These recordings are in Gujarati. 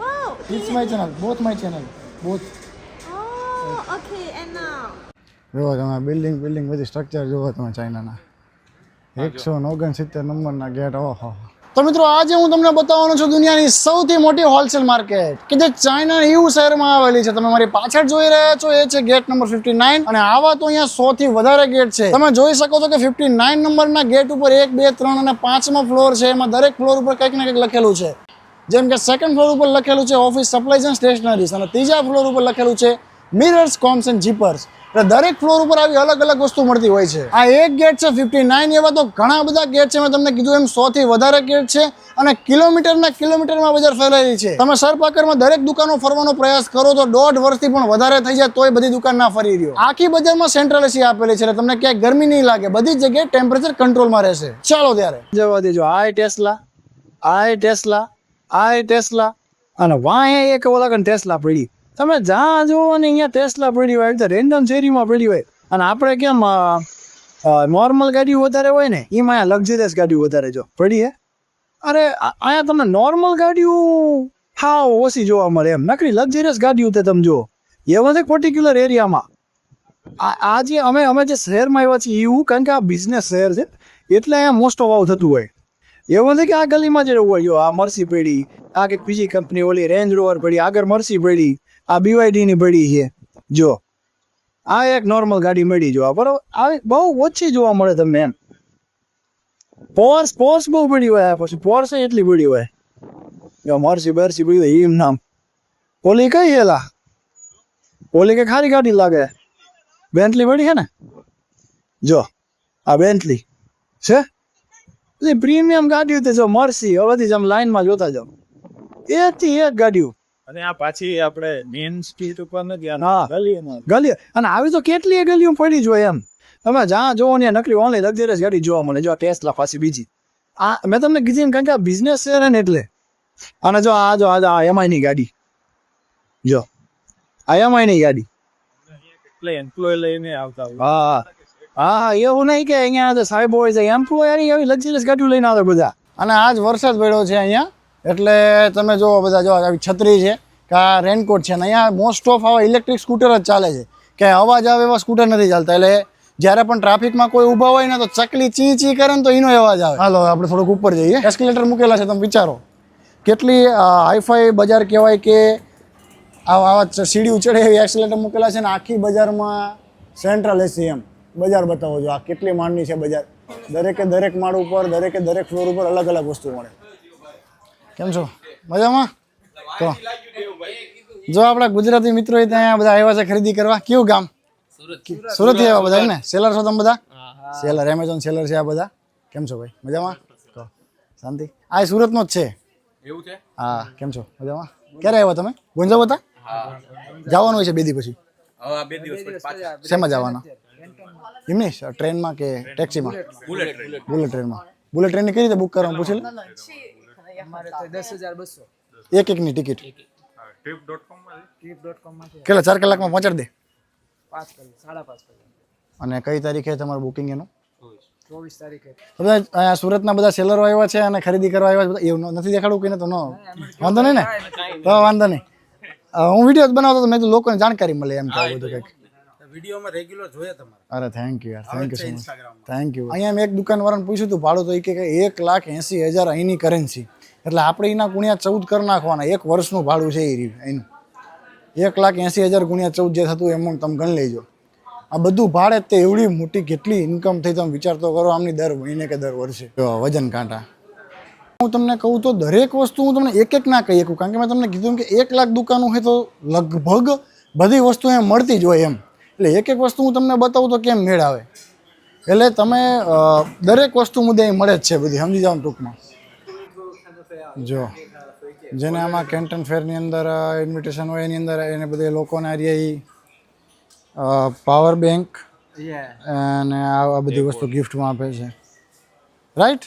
Wow. It's my channel, both my channel, both. Oh, okay. And now. જો તમે બિલ્ડિંગ બધી સ્ટ્રક્ચર જુઓ તમે ચાઇનાના 169 નંબરના ગેટ. ઓહો. તો મિત્રો આજે હું તમને બતાવવાનો છું દુનિયાની સૌથી મોટી હોલસેલ માર્કેટ કે જે ચાઇના યુ શહેરમાં આવેલી છે. તમે મારી પાછળ જોઈ રહ્યા છો એ છે ગેટ નંબર 59 અને આવા તો અહીંયા 100 થી વધારે ગેટ છે. તમે જોઈ શકો છો કે 59 નંબરના ગેટ ઉપર 1 2 3 અને 5મો ફ્લોર છે. એમાં દરેક ફ્લોર ઉપર કંઈક ને કંઈક લખેલું છે. જેમ કે સેકન્ડ ફ્લોર ઉપર લખેલું છે ઓફિસ સપ્લાઈઝ એન્ડ સ્ટેશનરીઝ અને ત્રીજા ફ્લોર ઉપર લખેલું છે મિરર્સ કોમ્સ એન્ડ જીપર્સ. એટલે દરેક ફ્લોર ઉપર આવી અલગ અલગ વસ્તુ મળતી હોય છે. આ એક ગેટ છે 59. એવા તો ઘણા બધા ગેટ છે. મેં તમને કીધું એમ 100 થી વધારે ગેટ છે અને કિલોમીટરમાં બજાર ફેલાયેલી છે. તમે સરપાકરમાં દરેક દુકાનો ફરવાનો પ્રયાસ કરો તો 1.5 વર્ષથી પણ વધારે થઈ જાય તોય બધી દુકાન ના ફરી રહ્યો. આખી બજારમાં સેન્ટ્રલ એસી આપેલી છે એટલે તમને ક્યાંય ગરમી નહીં લાગે. બધી જ જગ્યાએ ટેમ્પરેચર કંટ્રોલમાં રહેશે. ચાલો ત્યારે જવા દેજો. આ ટેસ્લા અને વાંહે એક ઓલા ટેસ્લા પડી. તમે જ્યાં જુઓ અને અહીંયા ટેસ્લા પડી હોય તો રેન્ડમ શેરીમાં પડી હોય. અને આપણે કેમ નોર્મલ ગાડીઓ વધારે હોય ને એમાં અહીંયા લક્ઝરિયસ ગાડીઓ વધારે જો પડી હે. અરે અહીંયા તમને નોર્મલ ગાડીઓ હાવ ઓછી જોવા મળે એમ. નકરી લક્ઝરિયસ ગાડીઓ તે તમે જુઓ એવા છે પર્ટિક્યુલર એરિયામાં. આજે અમે જે શહેરમાં આવ્યા છીએ એવું કારણ કે આ બિઝનેસ શહેર છે એટલે અહીંયા મોસ્ટ ઓફ આવું થતું હોય. એવું નથી કે આ ગલીમાં જ રહેવું હોય. આ મર્સી પડી, આ કંઈક બીજી કંપની ઓલી રેન્જ રોવર પડી, આગળ મર્સી પડી, આ બીવાયડીની પડી છે. જો આ એક નોર્મલ ગાડી મળી જો બરોબર. આવી બહુ ઓછી જોવા મળે તમને એમ. પોર્સ બહુ પડી હોય. પછી પોર્સ એટલી પડી હોય. જો મર્સી બરસી પડી હોય એમ નામ. ઓલી કઈ હેલા ઓલી કઈ ખારી ગાડી લાગે. બેન્ટલી પડી છે ને. જો આ બેન્ટલી છે. પ્રીમિયમ ગાડીઓ જો મર્સી હવેથી જ આમ લાઈનમાં જોતા જાવ એથી એક ગાડીઓ. અને આ પાછી આપણે મેઇન સ્ટ્રીટ ઉપર નથી. હા ગલી અને આવી તો કેટલી ગલીઓ પડી જોઈએ એમ. તમે જ્યાં જોવો ને નકલી ઓનલી લક્ઝરિયસ ગાડી જોવા મળે. જો ટેસ્લા પાછી બીજી આ મેં તમને કીધી ને કારણ કે આ બિઝનેસ છે ને એટલે. અને જો આ એમઆઈની ગાડી જો આ એમઆઈની ગાડી એટલે એમ્પ્લોય લઈને આવતા હોય. હા એવું નહીં કે અહીંયા સાહેબ હોય છે એમ્પ્લોય આવી લક્ઝરિયસ ગાડીઓ લઈને આવે બધા. અને આજ વરસાદ પડ્યો છે અહીંયા એટલે તમે જો બધા જો આવી છત્રી છે કે આ રેનકોટ છે ને અહીંયા મોસ્ટ ઓફ આવા ઇલેક્ટ્રિક સ્કૂટર જ ચાલે છે કે અવાજ આવે એવા સ્કૂટર નથી ચાલતા. એટલે જ્યારે પણ ટ્રાફિકમાં કોઈ ઊભા હોય ને તો ચકલી ચી કરે ને તો એનો અવાજ આવે. હાલો આપણે થોડુંક ઉપર જઈએ. એસ્કેલેટર મૂકેલા છે તમે વિચારો કેટલી હાઈફાઈ બજાર કહેવાય કે આવા સીડીઓ ચડે એવી એસ્કેલેટર મૂકેલા છે ને આખી બજારમાં સેન્ટ્રલ એસી એમ બજાર બતાવો છો. આ કેટલી માળની છે બજાર. દરેક માળ ઉપર દરેક ફ્લોર ઉપર અલગ અલગ વસ્તુ મળે. કેમ છો મજામાં? તો જો આપણા ગુજરાતી મિત્રો ત્યાં બધા આવ્યા છે ખરીદી કરવા. કયું ગામ? સુરત થી આવ્યા બધા ને. સેલર છો તમે બધા? સેલર એમેઝોન સેલર છે આ બધા. કેમ છો ભાઈ મજામાં? તો શાંતિ. આ સુરતનો જ છે એવું છે? હા. કેમ છો મજામાં? ક્યારે આવ્યા તમે? ગુંજાવ હતા? જવાનું હોય છે 2 દી પછી. શેમાં જવાના? એમની ટ્રેનમાં કે ટેક્સીમાં? બુલેટ ટ્રેનમાં. બુલેટ ટ્રેનની કઈ રીતે બુક કરવાનું પૂછી લે. એકની ટિકિટ કેટલા 4 કલાકમાં પહોંચાડી દે. 5 અને કઈ તારીખે તમારું બુકિંગ એનું? 24 તારીખે. બધા અહીંયા સુરતના બધા સેલરો આવ્યા છે અને ખરીદી કરવા આવ્યા છે. એવું નથી દેખાડવું કોઈને તો વાંધો નહીં ને. તો વાંધો નહીં. હું વિડીયો બનાવતો તો મેં તો લોકોને જાણકારી મળે એમ કે બધું કંઈક વિડીયોમાં રેગ્યુલર જોઈએ તમારે. અરે થેન્ક યુ યાર. Thank you so much. Thank you. અહીંયા મેં એક દુકાનવાળાને પૂછ્યું હતું ભાડું તો એ કે 1,80,000 અહીંની કરન્સી. એટલે આપણે એના ગુણ્યા 14 કરી નાખવાના. 1 વર્ષનું ભાડું છે એ એનું. 1,80,000 ગુણ્યા 14 જે થતું એમ તમે ગણી લેજો. આ બધું ભાડે તે એવડી મોટી કેટલી ઇન્કમ થઈ તમે વિચાર તો કરો આમની દર મહિને કે દર વર્ષે. વજન કાંટા હું તમને કહું તો દરેક વસ્તુ હું તમને એક ના કહી શકું કારણ કે મેં તમને કીધું કે 1 લાખ દુકાનો હોય તો લગભગ બધી વસ્તુ એમ મળતી જ હોય એમ. એટલે એક વસ્તુ હું તમને બતાવું તો કેમ મેળ આવે. એટલે તમે દરેક વસ્તુ મુદ્દે અહીં મળે જ છે બધી સમજી જાઓ ટૂંકમાં. જો જેને આમાં કેન્ટન ફેરની અંદર ઇન્વિટેશન હોય એની અંદર એને બધે લોકોને પાવર બેંક અને આ બધી વસ્તુ ગિફ્ટમાં આપે છે. Right?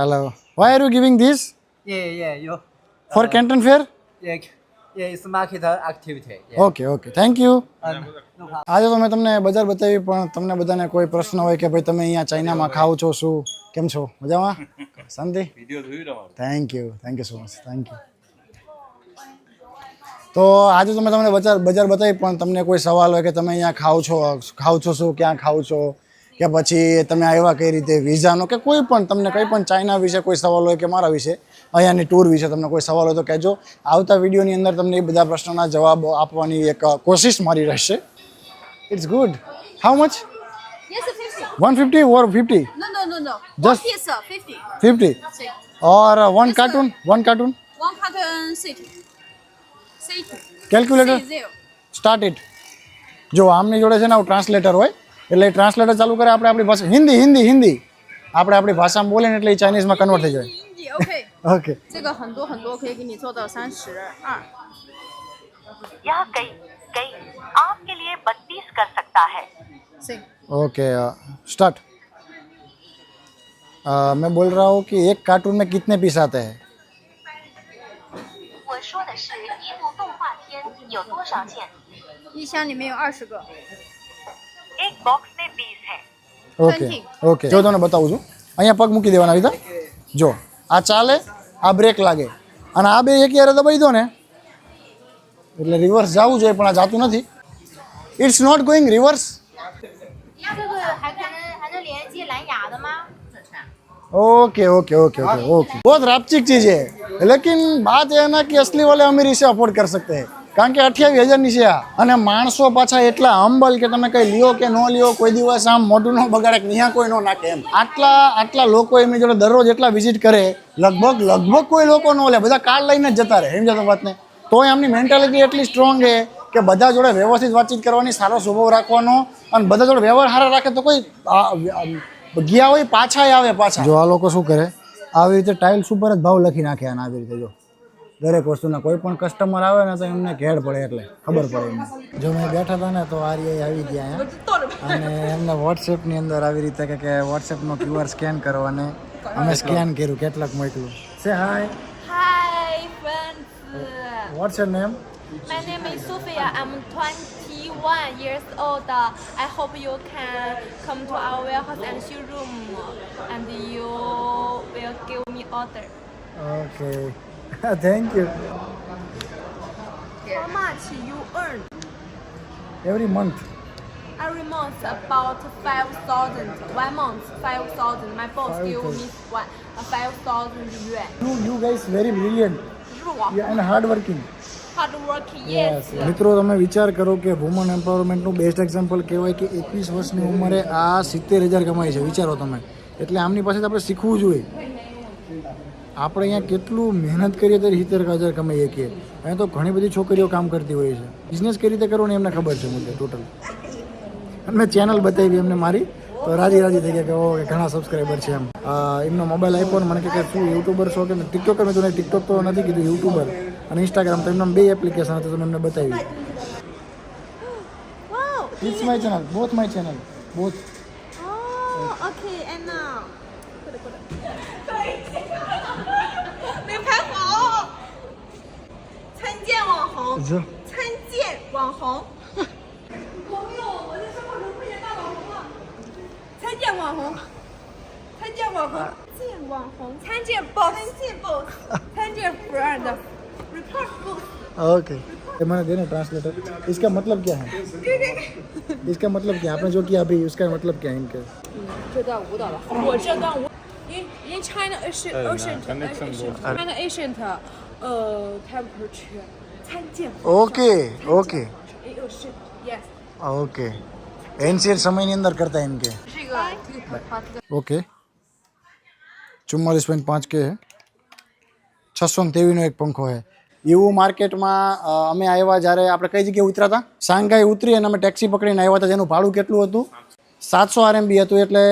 Hello. Why are you giving this? For Canton Fair? it's market activity. Okay thank you. આજે તો મેં તમને બજાર બતાવી પણ તમને બધાને કોઈ પ્રશ્ન હોય કે ભાઈ તમે અહીંયા ચાઇનામાં ખાવ છો શું? કેમ છો મજામાં? શાંતિ? Thank you so much. Thank you. તો આજે તો મેં તમને બજાર બતાવી, પણ તમને કોઈ સવાલ હોય કે તમે અહીંયા ખાવ છો શું, ક્યાં ખાવ છો, કે પછી તમે આવ્યા કઈ રીતે, વિઝાનો કે કોઈ પણ તમને કંઈ પણ ચાઇના વિશે કોઈ સવાલ હોય કે મારા વિશે અહીંયાની ટૂર વિશે તમને કોઈ સવાલ હોય તો કહેજો. આવતા વિડીયોની અંદર તમને એ બધા પ્રશ્નોના જવાબ આપવાની એક કોશિશ મારી રહેશે. It's good. How much? Yes, 50. 150 or 50? No. Just- One piece, 50. 50 Six. or one cartoon? One carton, 60. 60. Calculator? 60. Start it. જો આમની જોડે છે ને આવું ટ્રાન્સલેટર હોય, એટલે ટ્રાન્સલેટર ચાલુ કરે, આપણે આપણી ભાષા હિન્દી આપણે આપણી ભાષામાં બોલે ને એટલે એ ચાઇનીઝમાં કન્વર્ટ થઈ જાય. ，OK， ઓકે.这个很多可以给你做到32。 यह कई आपके लिए 32 कर सकता है.行， ओके स्टार्ट. मैं बोल रहा हूँ कि एक कार्टून में कितने पीस आते हैं? 我说的是一部动画片有多少件？一箱里面有20个。 एक बॉक्स में 20 है. ઓકે. જો તમને બતાવું છું, અહીંયા પગ મૂકી દેવાના આવી રીતે. જો આ ચાલે, આ બ્રેક લાગે, અને આ બે એક યારે દબાઈ દો ને એટલે રિવર્સ જવું જોઈએ, પણ આ જાતું નથી. It's not going reverse. 这个还能连接蓝牙的吗？ okay. बहुत रापचिक चीज है, लेकिन बात है ना कि असली वाले अमीर इसे अफोर्ड कर सकते हैं, કારણ કે 28,000 ની છે આ. અને માણસો પાછા એટલા હંબલ કે તમે કઈ લ્યો કે ન લ્યો, કોઈ દિવસ આમ મોઢું ન બગાડે કે અહીંયા કોઈ ન નાખે એમ. આટલા લોકો એમની જોડે દરરોજ એટલા વિઝિટ કરે, લગભગ કોઈ લોકો ન લે, બધા કાર્ડ લઈને જ જતા રહે. સમજાતો વાતને? તોય એમની મેન્ટાલિટી એટલી સ્ટ્રોંગ છે કે બધા જોડે વ્યવસ્થિત વાતચીત કરવાની, સારો સ્વભાવ રાખવાનો, અને બધા જોડે વ્યવહાર સારા રાખે તો કોઈ ગયા હોય પાછા આવે પાછા. જો આ લોકો શું કરે, આવી રીતે ટાઇલ્સ ઉપર જ ભાવ લખી નાખે. અને આવી રીતે જો દરેક વસ્તુના કોઈ પણ કસ્ટમર આવે ને તો એમને ઘેડ પડે, એટલે ખબર પડે એમને. જો મેં બેઠા હતા ને તો આર્ય આવી ગયા અહીંયા, અને એમને વોટ્સએપની અંદર આવી રીતે કે વોટ્સએપનો QR સ્કેન કરો, અને અમે સ્કેન કર્યું, કેટલાક મોકલું. સે હાય. Hi, friends. What's your name? My name is Sophia. I'm 21 years old. I hope you can come to our warehouse and showroom, and you will give me order. Okay. Thank you. How much you earn? Every month. Every month about 5,000. 1 month 5,000. My boss give me 5,000 yuan. You guys very brilliant and hard working. Hard working, yes. મિત્રો તમે વિચાર કરો કે વુમન એમ્પાવરમેન્ટનું બેસ્ટ એક્ઝામ્પલ કહેવાય કે 21 વર્ષની ઉંમરે આ 70,000 કમાય છે. વિચારો તમે. એટલે આમની પાસે આપણે શીખવું જોઈએ. આપણે અહીંયા કેટલું મહેનત કરીએ ત્યારે 70,000 કમાઈએ છીએ. અહીંયા તો ઘણી બધી છોકરીઓ કામ કરતી હોય છે. બિઝનેસ કઈ રીતે કરવો ને એમને ખબર છે મુદ્દે ટોટલ. અને મેં ચેનલ બતાવી એમને મારી, તો રાજી થઈ ગયા કે ઓ ઘણા સબસ્ક્રાઈબર છે એમ. એમનો મોબાઈલ આપ્યો ને મને કે શું યુટ્યુબર છો કે ટિકટોકર? મેં તો ટિકટોક તો નથી કીધું, યુટ્યુબર અને ઇન્સ્ટાગ્રામ. તો એમના 2 એપ્લિકેશન હતી, તો મેં એમને બતાવી. Wow. It's my channel, both my channel, both. Oh, okay. And now. 没拍好。参见网红。参见网红。朋友，我在生活中碰见大网红了。参见网红。参见网红。见网红。参见 boss。参见 boss。参见 friend。Report boss。 okay. ये मैंने देना ट्रांसलेटर. इसका मतलब क्या है? इसका मतलब क्या है? आपने जो किया अभी उसका मतलब क्या है इनके? 这段舞蹈的，我这段舞，in China Asian temperature 参见 okay. Asian yes okay. Ancient समय ની અંદર કરતા इनके. 是一个 ओके. 44.5 के है. 623 નો એક પંખો है. એવું માર્કેટમાં અમે આવ્યા જ્યારે આપણે કઈ જગ્યાએ ઉતર્યા હતા? શાંઘાઈ ઉતરી અને અમે ટેક્સી પકડીને આવ્યા હતા, જેનું ભાડું કેટલું હતું? 700 RMB હતું. એટલે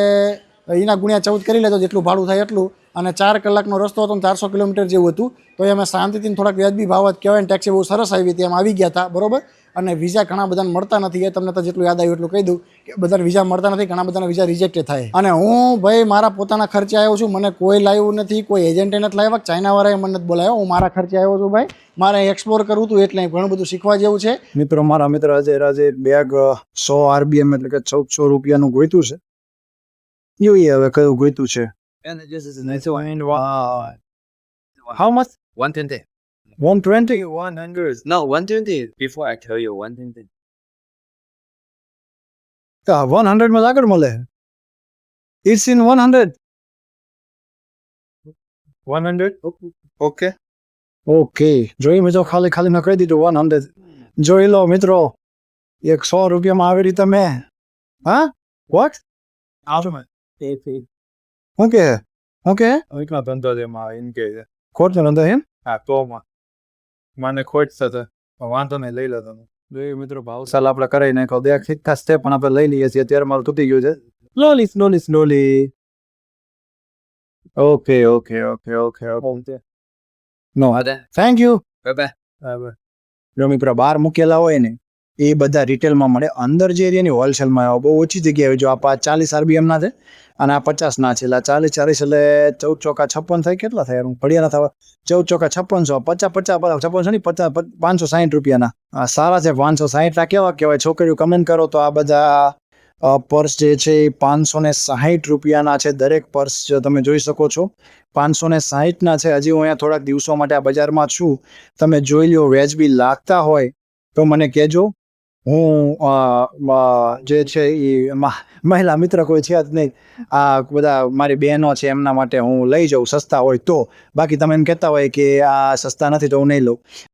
એના ગુણ્યા 14 કરી લેતો, જેટલું ભાડું થાય એટલું. અને 4 કલાકનો રસ્તો હતો, 400 કિલોમીટર જેવું હતું. તો એ અમે શાંતિથી થોડાક વ્યાજબી ભાવ જ કહેવાય, ટેક્સી બહુ સરસ આવી હતી, એમ આવી ગયા હતા. બરોબર. અને વિઝા ઘણા બધાને મળતા નથી. એ તમને તો જેટલું યાદ આવ્યું એટલું કહી દઉં કે બધાને વિઝા મળતા નથી, ઘણા બધાના વિઝા રિજેક્ટ થાય. અને હું ભાઈ મારા પોતાના ખર્ચે આવ્યો છું, મને કોઈ લાવ્યું નથી, કોઈ એજન્ટે નથી લાવ્યા, ચાઇનાવાળાએ મને નથી બોલાવ્યો. હું મારા ખર્ચે આવ્યો છું ભાઈ. મારે એક્સપ્લોર કરવું હતું, એટલે ઘણું બધું શીખવા જેવું છે. મિત્રો, મારા મિત્ર અજય રાજે બેગ 100 RBM એટલે કે 1400 રૂપિયાનું ગોઈતું છે. જોઈએ હવે કયું ગોઈતું છે. And this is a nice one. How much? 120. 120 100. No, 120. Before I tell you 120. 100 માં આગળ મળે ઇટ્સ ઇન 100 100? Okay. ઓકે જોઈ મિત્રો ખાલી ખાલી મેં કહી દીધું 100 જોઈ લો મિત્રો 100 રૂપિયામાં આવી રીતે મેં હા વોટ ઓકે ઓકે એકનો ધંધો છે એમાં એમ કે છે. ખોટ ધંધો એમ હા તો મને ખોટ થશે પણ વાંધો નહીં લઈ લો તમે. જોઈએ મિત્રો ભાવસાલ આપણે કરાવી નાખો દેખ ઠીક ઠાક છે પણ આપણે લઈ લઈએ છીએ અત્યારે મારું તૂટી ગયું છે slowly okay okay okay okay okay no thank you બરાબર. જો મિત્રો બહાર મૂકેલા હોય ને એ બધા રિટેલમાં મળે અંદર જે એરિયાની હોલસેલમાં આવે બહુ ઓછી જગ્યાએ જો આ 40 RBM ના છે અને આ 50 ના છે એટલે 40 40 એટલે 14 ચોકા 56 થાય કેટલા થાય ભડિયાના થવા 14 ચોકા 5600 50 50 56 નહીં 50 560 રૂપિયાના સારા છે 560 ના કેવા કહેવાય છોકરીઓ કમેન્ટ કરો તો આ બધા પર્સ જે છે એ 560 રૂપિયાના છે દરેક પર્સ તમે જોઈ શકો છો 560 ના છે હજી હું અહીંયા થોડાક દિવસો માટે આ બજારમાં છું તમે જોઈ લ્યો વ્યાજબી લાગતા હોય તો મને કહેજો હું જે છે એ મહિલા મિત્ર કોઈ છે જ નહીં આ બધા મારી બહેનો છે એમના માટે હું લઈ જાઉં સસ્તા હોય તો બાકી તમે એમ કહેતા હોય કે આ સસ્તા નથી તો હું નહીં લઉં